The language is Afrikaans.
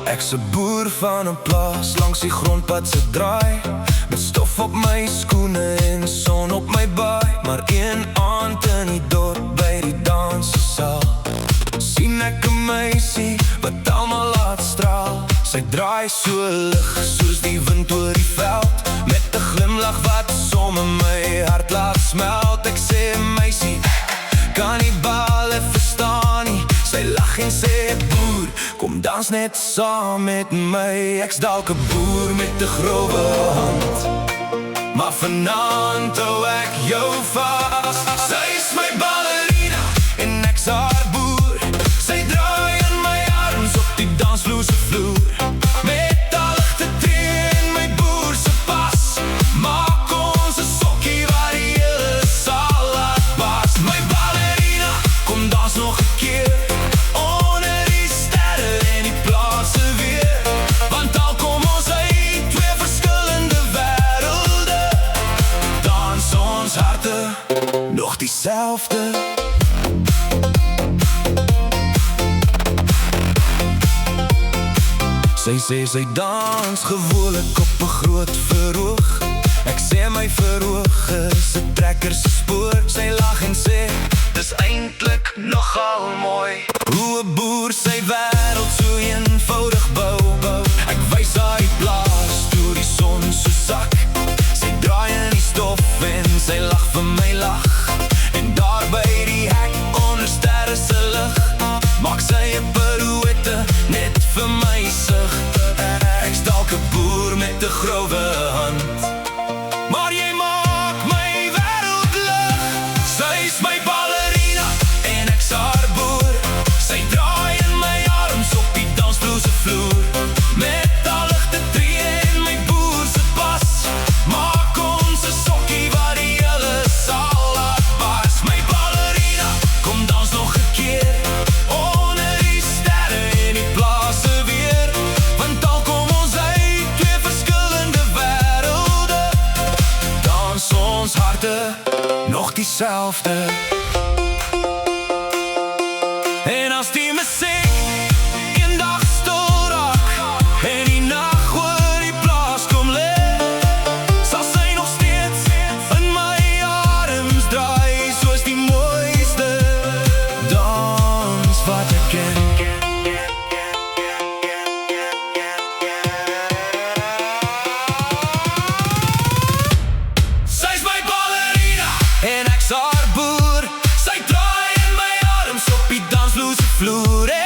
Ek's 'n boer van 'n plaas langs die grondpad se draai, met stof op my skoene en son op my baai. Maar een aand in die dorp by die danssaal sien ek 'n meisie wat almal laat straal. Sy draai so lig soos die wind oor die veld, met 'n glimlag wat sommer my hart laat smelt. Ek sê meisie, kan nie bale verstaan nie. Sy lag en sê boer, kom dans net saam met my. Ek's dalk 'n boer met 'n growe hand, maar vanaand hou ek jou vas. Sy is my ballerina en ek's haar boer. Sy draai in my arms op die dansvloer se vloer, met haar ligte tree in my boer se pas. Maak ons 'n sokkie waar die hele saal laat pas. My ballerina, kom dans nog 'n keer onder die sterre en die plase weer, want al kom ons uit twee verskillende wêrelde, dans ons harte nog dieselfde. Sy sê sy dans gewoonlik op 'n groot verhoog. Ek sê my verhoog is 'n trekker se spoor. Sy lag en sê, dis eintlik nogal mooi hoe 'n boer sy wêreld so eenvoudig bou. Ek wys haar die plaas toe die son so sak. Sy draai in die stof en sy lag vir my lag. En daar by die hek onder sterre se lig, maak sy 'n pirouette net vir my sug. Ek's dalk 'n boer met 'n growe hand, maar jy maak my wêreld lig. Sy's my ballerina en ek's haar boer. Sy draai in my arms op die dansvloer se vloer, met haar ligte tree in my boer se pas. Maak ons 'n sokkie waar die hele saal laat pas. My ballerina, kom dans nog 'n keer onder die sterre en die plase weer, want al kom ons uit twee verskillende wêrelde, dans ons harte nog dieselfde. En as die musiek eendag stil raak en die nag oor die plaas kom lê, sal sy nog steeds in my arms draai, soos die mooiste dans wat ek ken. Sy's my ballerina en ek's haar boer. Sy draai in my arms op die dansvloer se vloer.